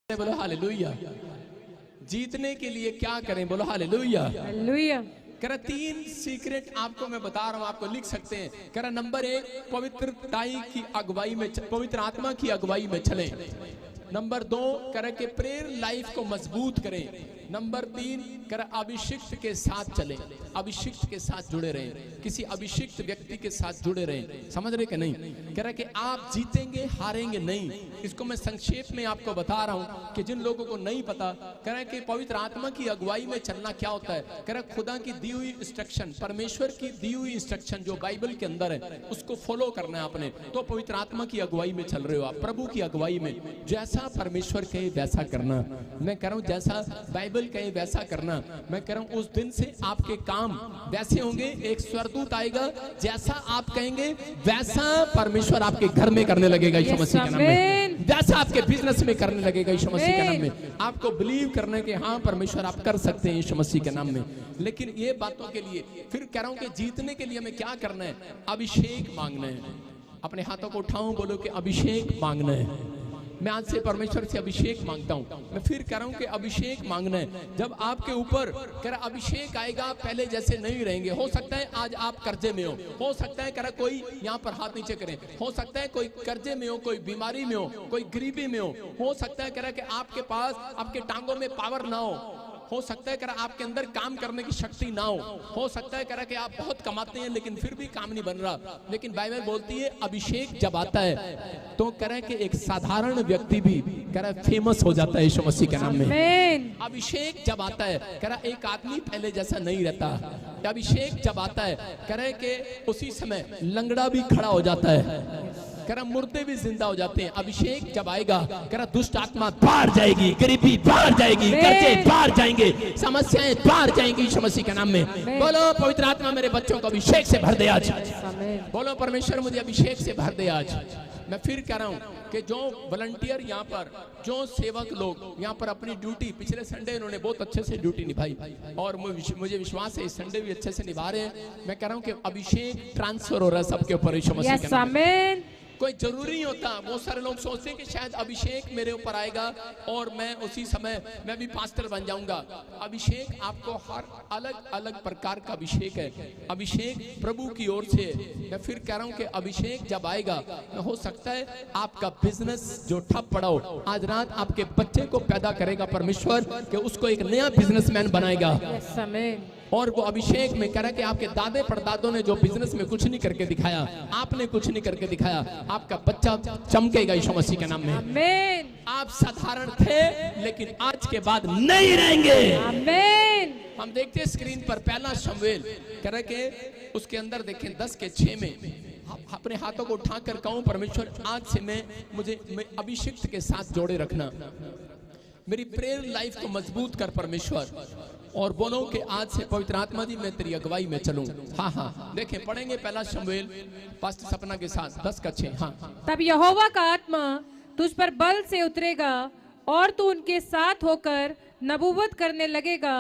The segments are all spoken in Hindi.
बोलो हालेलुया। जीतने के लिए क्या करें, बोलो हालेलुया। हालेलुया। कह रहा 3 सीक्रेट आपको मैं बता रहा हूं, आपको लिख सकते हैं। कह रहा नंबर 1 पवित्रताई की अगुवाई में, पवित्र आत्मा की अगुवाई में चलें। नंबर 2 कह रहा कि प्रेयर लाइफ को मजबूत करें। नंबर 3 कह रहा अभिषिक्त के साथ चलें, अभिषिक्त के साथ जुड़े रहें, किसी अभिषिक्त व्यक्ति के साथ जुड़े रहें। समझ रहे कि नहीं? कह रहा कि आप जीतेंगे हारेंगे नहीं। इसको मैं संक्षेप में आपको बता रहा हूं कि जिन लोगों को नहीं पता। कह रहा कि पवित्र आत्मा की अगुवाई में चलना क्या होता है। कह रहा खुदा की दी हुई इंस्ट्रक्शन, परमेश्वर की दी हुई इंस्ट्रक्शन जो बाइबल के अंदर है उसको फॉलो करना है आपने। तो पवित्र आत्मा की अगुवाई में चल रहे हो आप, प्रभु की अगुवाई में। जैसा परमेश्वर कहे वैसा करना। मैं कह रहा हूं जैसा बाइबल कहे वैसा करना। मैं कह रहा हूं उस दिन से आपके काम वैसे होंगे। एक स्वर्गदूत आएगा, जैसा आप कहेंगे वैसा परमेश्वर आपके घर में करने लगेगा यीशु मसीह के नाम में। जैसा आपके बिजनेस में करने लगेगा यीशु मसीह के नाम में। आपको बिलीव करने के हाँ परमेश्वर आप कर सकते हैं यीशु मसीह के नाम में। लेकिन ये बातों के लिए फिर कह रहा हूं कि जीतने के लिए हमें क्या करना है? अभिषेक मांगना है। अपने हाथों को उठाऊं, बोलो कि अभिषेक मांगना है। मैं आज से परमेश्वर से अभिषेक मांगता हूं। मैं फिर कह रहा हूं कि अभिषेक मांगना है। जब आपके ऊपर कह रहा अभिषेक आएगा, पहले जैसे नहीं रहेंगे। हो सकता है आज आप कर्जे में हो सकता है कह रहा कोई यहाँ पर हाथ नीचे करे, हो सकता है कोई कर्जे में हो, कोई बीमारी में हो, कोई गरीबी में हो सकता है कह रहा कि आपके पास आपके टांगों में पावर ना हो सकता है कह रहा आपके अंदर काम करने की शक्ति ना हो सकता है कह रहा कि आप बहुत कमाते हैं लेकिन फिर भी काम नहीं बन रहा। लेकिन बाइबल बोलती है अभिषेक जब आता है तो कह रहा कि एक साधारण व्यक्ति भी कह रहा फेमस हो जाता है यीशु मसीह के नाम में। अभिषेक जब आता है कह रहा एक आदमी पहले जैसा नहीं रहता। अभिषेक जब आता है कह रहे कि उसी समय लंगड़ा भी खड़ा हो जाता है, कह रहा मुर्दे भी जिंदा हो जाते हैं। अभिषेक जब आएगा कह रहा दुष्ट आत्मा बाहर जाएगी, गरीबी बाहर जाएगी, कर्जे बाहर जाएंगे, समस्याएं बाहर जाएंगी यीशु मसीह के नाम में। बोलो पवित्र आत्मा मेरे बच्चों को अभिषेक से भर दे आज। बोलो परमेश्वर मुझे अभिषेक से भर दे आज। मैं फिर कह रहा हूं कि जो वॉलंटियर यहाँ पर, जो सेवक लोग यहाँ पर अपनी ड्यूटी, पिछले संडे इन्होंने बहुत अच्छे से ड्यूटी निभाई और मुझे विश्वास है इस संडे भी अच्छे से निभा रहे हैं। मैं कह रहा हूं कि अभिषेक ट्रांसफर हो रहा है सबके ऊपर यीशु मसीह के नाम में। कोई जरूरी नहीं होता। बहुत सारे लोग सोचते हैं कि शायद अभिषेक मेरे ऊपर आएगा और मैं उसी समय मैं भी पास्टर बन जाऊंगा। अभिषेक आपको हर अलग अलग प्रकार का अभिषेक है। अभिषेक प्रभु की ओर से। मैं फिर कह रहा हूं कि अभिषेक जब आएगा तो हो सकता है आपका बिजनेस जो ठप पड़ा हो, आज रात आपके बच्चे को पैदा करेगा परमेश्वर कि उसको एक नया बिजनेसमैन बनाएगा। और वो अभिषेक में कह रहा कि आपके दादे परदादों ने जो बिजनेस में कुछ नहीं करके दिखाया, आपने कुछ नहीं करके दिखाया, आपका बच्चा चमकेगा यीशु मसीह के नाम में। आमीन। आप साधारण थे लेकिन आज के बाद नहीं रहेंगे। आमीन। हम देखते हैं स्क्रीन पर पहला शमूएल कह रहा कि उसके अंदर देखें 10:6 में अपने हाथों को उठाकर कहूं परमेश्वर आज से मुझे अभिषिक्त के साथ जोड़े रखना, मेरी प्रेयर लाइफ को मजबूत कर परमेश्वर, और बोलो कि आज से पवित्र आत्मा जी मैं तेरी अगुवाई में चलूं। हाँ हाँ देखें पढ़ेंगे पहला शमूएल पास्टर सपना के साथ 10:6। हाँ तब यहोवा का आत्मा तुझ पर बल से उतरेगा और तू उनके साथ होकर नबूवत करने लगेगा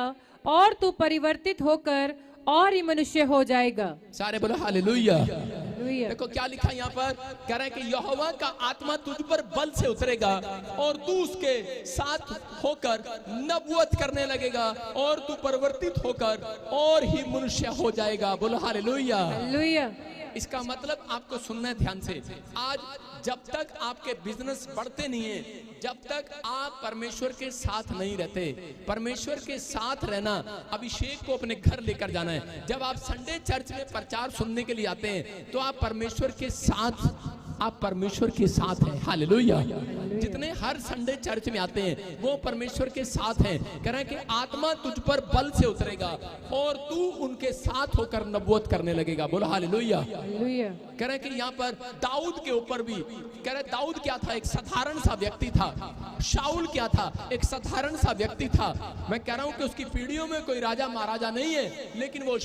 और तू परिवर्तित होकर और ही मनुष्य हो जाएगा। सारे बोलो हालेलुया। देखो क्या लिखा यहाँ पर, कह रहा है कि यहोवा का आत्मा तुझ पर बल से उतरेगा और तू उसके साथ होकर नबूवत करने लगेगा और तू परिवर्तित होकर और ही मनुष्य हो जाएगा। बोलो हालेलुया। हालेलुया। इसका मतलब आपको सुनना है ध्यान से। आज जब तक आपके बिजनेस बढ़ते नहीं है, जब तक आप परमेश्वर के साथ नहीं रहते, परमेश्वर के साथ रहना, अभिषेक को अपने घर लेकर जाना है। जब आप संडे चर्च में प्रचार सुनने के लिए आते हैं तो आप परमेश्वर के साथ, आप परमेश्वर के साथ हैं। हालेलुया। जितने हर संडे चर्च में आते हैं वो परमेश्वर के साथ हैं। कह रहा है कि आत्मा तुझ पर बल से उतरेगा और तू उनके साथ होकर नबूवत करने लगेगा। बोलो हालेलुया। कह रहा है कि यहाँ पर दाऊद के ऊपर भी कह रहा है, दाऊद क्या था? एक साधारण सा व्यक्ति था। शाऊल क्या था? एक साधारण सा व्यक्ति था। मैं कह रहा हूँ कि उसकी पीढ़ियों में कोई राजा महाराजा नहीं है, लेकिन वो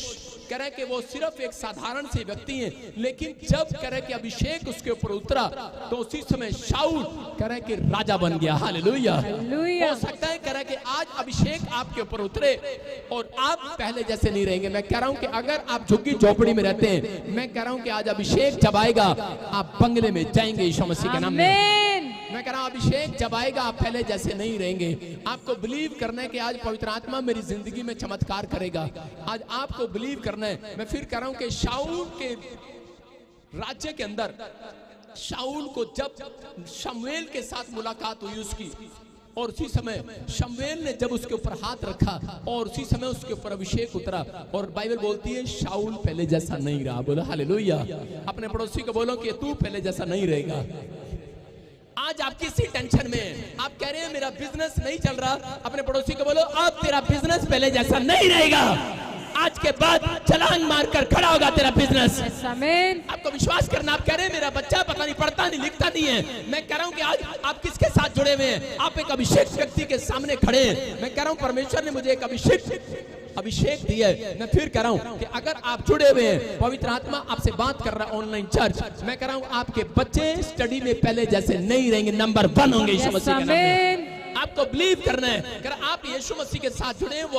कह रहा है कि वो सिर्फ एक साधारण से व्यक्ति है। लेकिन जब कह रहा है कि अभिषेक उसके ऊपर उतरा तो उसी समय शाऊल कह रहा है कि राजा बन गया। हालेलुया। हो सकता है कह रहा है कि आज अभिषेक आपके ऊपर उतरे और आप पहले जैसे नहीं रहेंगे। मैं कह रहा हूं कि अगर आप झुग्गी झोपड़ी में रहते हैं, मैं कह रहा हूं कि आज अभिषेक जब आएगा आप बंगले में जाएंगे यीशु मसीह के नाम में। मैं कह रहा हूं अभिषेक जब आएगा आप पहले जैसे नहीं रहेंगे। आपको बिलीव करना है कि आज पवित्र आत्मा मेरी जिंदगी में चमत्कार करेगा। आज आपको बिलीव करना है। मैं फिर कह रहा हूं कि शाऊल के राज्य के अंदर शाऊल को जब शमूएल के साथ मुलाकात हुई उसकी, और उसी समय शमूएल ने जब उसके ऊपर हाथ रखा और उसी समय उसके ऊपर अभिषेक उतरा, और बाइबल बोलती है शाऊल पहले जैसा नहीं रहा। बोलो हालेलुया। अपने पड़ोसी को बोलो कि तू पहले जैसा नहीं रहेगा। आज आप किसी टेंशन में हैं, आप कह रहे हैं मेरा बिजनेस नहीं चल रहा, अपने पड़ोसी को बोलो अब तेरा बिजनेस पहले जैसा नहीं रहेगा। आज के बाद छलांग मारकर खड़ा होगा तेरा बिजनेस। आमीन। आपको विश्वास करना। आप कह रहे हैं मेरा बच्चा पता नहीं पढ़ता नहीं लिखता नहीं है। मैं कह रहा हूं कि आज आप किसके साथ जुड़े हुए हैं? आप एक अभिषेक व्यक्ति के सामने खड़े हैं। मैं कह रहा हूं परमेश्वर ने मुझे एक अभिषेक दिया है। मैं फिर कह रहा हूं कि अगर आप जुड़े हुए हैं, पवित्र आत्मा आपसे बात कर रहा है ऑनलाइन चर्च, मैं कह रहा हूं आपके बच्चे स्टडी में पहले जैसे नहीं रहेंगे, नंबर 1 होंगे यीशु मसीह के नाम में। आपको बिलीव करना है। अगर आप यीशु मसीह के साथ जुड़े हैं, वो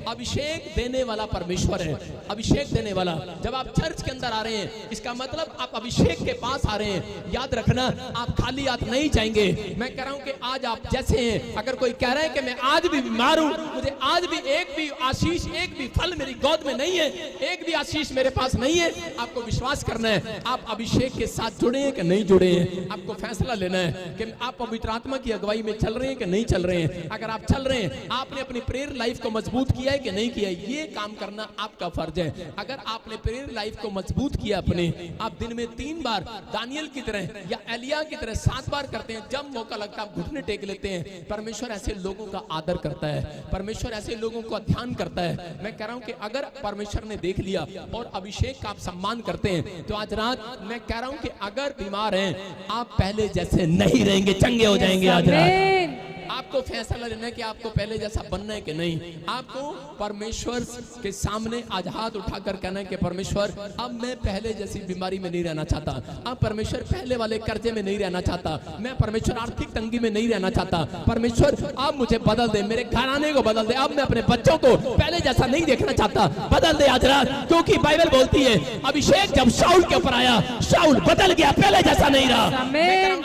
अभिषेक देने वाला परमेश्वर है, अभिषेक देने वाला। जब आप चर्च के अंदर आ रहे हैं, इसका मतलब आप अभिषेक के पास आ रहे हैं। याद रखना, आप खाली हाथ नहीं जाएंगे। मैं कह रहा हूं कि आज आप जैसे हैं, अगर कोई कह रहा है कि मैं आज भी बीमार हूं, मुझे आज भी एक भी आशीष, एक भी फल मेरी गोद में नहीं है, एक भी आशीष मेरे पास नहीं है, आपको विश्वास करना है आप अभिषेक के साथ जुड़े हैं कि नहीं जुड़े हैं। आपको फैसला लेना है कि आप पवित्र आत्मा की अगुवाई में चल रहे हैं कि नहीं चल रहे हैं। अगर आप चल रहे हैं, आपने अपनी प्रेयर लाइफ को मजबूत किया है कि नहीं किया है, ये काम करना आपका फर्ज है। अगर आपने प्रेयर लाइफ को मजबूत किया अपने, आप दिन में 3 बार दानियल की तरह या एलिया की तरह 7 बार करते हैं, जब मौका लगता है आप घुटने टेक लेते हैं। परमेश्वर ऐसे लोगों का आदर करता है, परमेश्वर ऐसे लोगों का ध्यान करता है। मैं कह रहा हूं कि अगर परमेश्वर ने देख लिया और अभिषेक का आप सम्मान करते हैं, तो आज रात मैं कह रहा हूं कि अगर बीमार हैं, आप पहले जैसे नहीं रहेंगे, चंगे हो जाएंगे। आज रात आपको फैसला लेना है कि आपको पहले जैसा बनना है कि नहीं। आपको परमेश्वर के सामने आज हाथ उठाकर कहना है कि परमेश्वर अब मैं पहले जैसी बीमारी में नहीं रहना चाहता, अब परमेश्वर पहले वाले कर्जे में नहीं रहना चाहता, मैं परमेश्वर आर्थिक तंगी में नहीं रहना चाहता। परमेश्वर अब मुझे बदल दे, मेरे घराने को बदल दे, अब मैं अपने बच्चों को पहले जैसा नहीं देखना चाहता, बदल दे आज रात। क्योंकि बाइबल बोलती है अभिषेक जब शाऊल के ऊपर आया, शाऊल बदल गया, पहले जैसा नहीं रहा।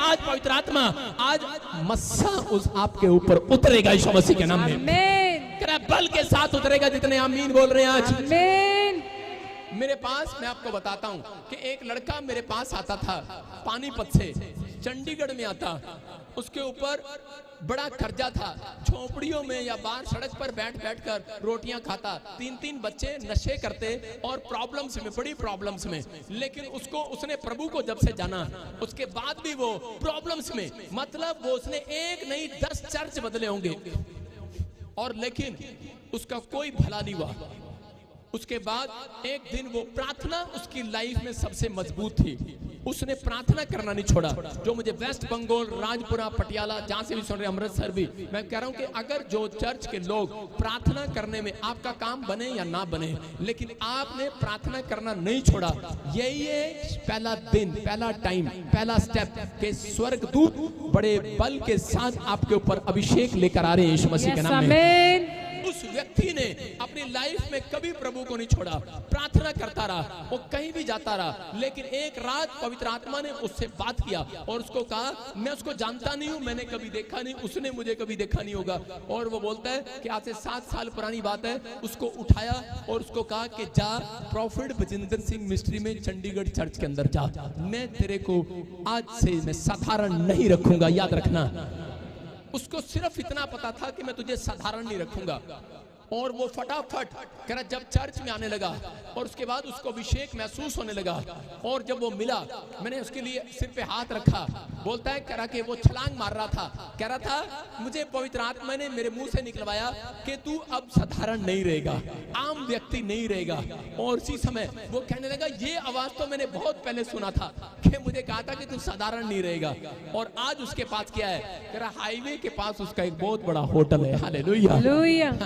आज पवित्र आत्मा आज मस्सा उस आपके ऊपर उतरेगा यीशु मसीह के नाम में। आमीन। बल के साथ उतरेगा। जितने आमीन बोल रहे हैं आज। आमीन। मेरे पास, मैं आपको बताता हूं कि एक लड़का मेरे पास आता था पानीपत से, चंडीगढ़ में आता, उसके ऊपर बड़ा कर्जा था, झोपड़ियों में या बाहर सड़क पर बैठ बैठ कर रोटियां खाता, 3-3 बच्चे नशे करते और प्रॉब्लम्स में, बड़ी प्रॉब्लम्स में। लेकिन उसने प्रभु को जब से जाना, उसके बाद भी वो प्रॉब्लम्स में, मतलब वो उसने एक नहीं 10 चर्च बदले होंगे, और लेकिन उसका कोई भला नहीं हुआ। उसके बाद एक दिन वो प्रार्थना उसकी लाइफ में सबसे मजबूत थी, उसने प्रार्थना करना नहीं छोड़ा। जो मुझे वेस्ट बंगाल, राजपुरा, पटियाला, जहां से भी सुन रहे, अमृतसर भी, मैं कह रहा हूं कि अगर जो चर्च के लोग प्रार्थना करने में, आपका काम बने या ना बने, लेकिन आपने प्रार्थना करना नहीं छोड़ा, यही है पहला दिन, पहला टाइम, पहला स्टेप के स्वर्गदूत बड़े बल के साथ आपके ऊपर अभिषेक लेकर आ रहे हैं यीशु मसीह के नाम में। उस व्यक्ति ने अपनी लाइफ में कभी प्रभु को नहीं छोड़ा, प्रार्थना करता रहा, वो कहीं भी जाता रहा। लेकिन एक रात पवित्र आत्मा ने उससे बात किया और उसको कहा, मैं उसको जानता नहीं हूं, मैंने कभी देखा नहीं, उसने मुझे कभी देखा नहीं होगा। और वो बोलता है कि आज से 7 साल पुरानी बात है, उसको उठाया और उसको कहा कि जा प्रॉफिट बजिंदर सिंह मिस्ट्री में चंडीगढ़ चर्च के अंदर जा, मैं तेरे को आज से मैं साधारण नहीं रखूंगा, याद रखना। उसको सिर्फ इतना पता था कि मैं तुझे साधारण नहीं रखूंगा। और वो फटाफट कह जब चर्च में आने लगा और उसके बाद उसको अभिषेक महसूस होने लगा, और जब वो मिला, मैंने उसके लिए सिर पे हाथ रखा, बोलता है कह रहा कि वो छलांग मार रहा था, कह रहा था मुझे पवित्र आत्मा ने मेरे मुंह से निकलवाया कि तू अब साधारण नहीं रहेगा, आम व्यक्ति नहीं रहेगा। और उसी समय वो कहने लगा, ये आवाज तो मैंने बहुत पहले सुना था कि मुझे कहा था कि तू साधारण नहीं रहेगा। और आज उसके पास क्या है, कह रहा हाईवे के पास उसका एक बहुत बड़ा होटल है। हालेलुया।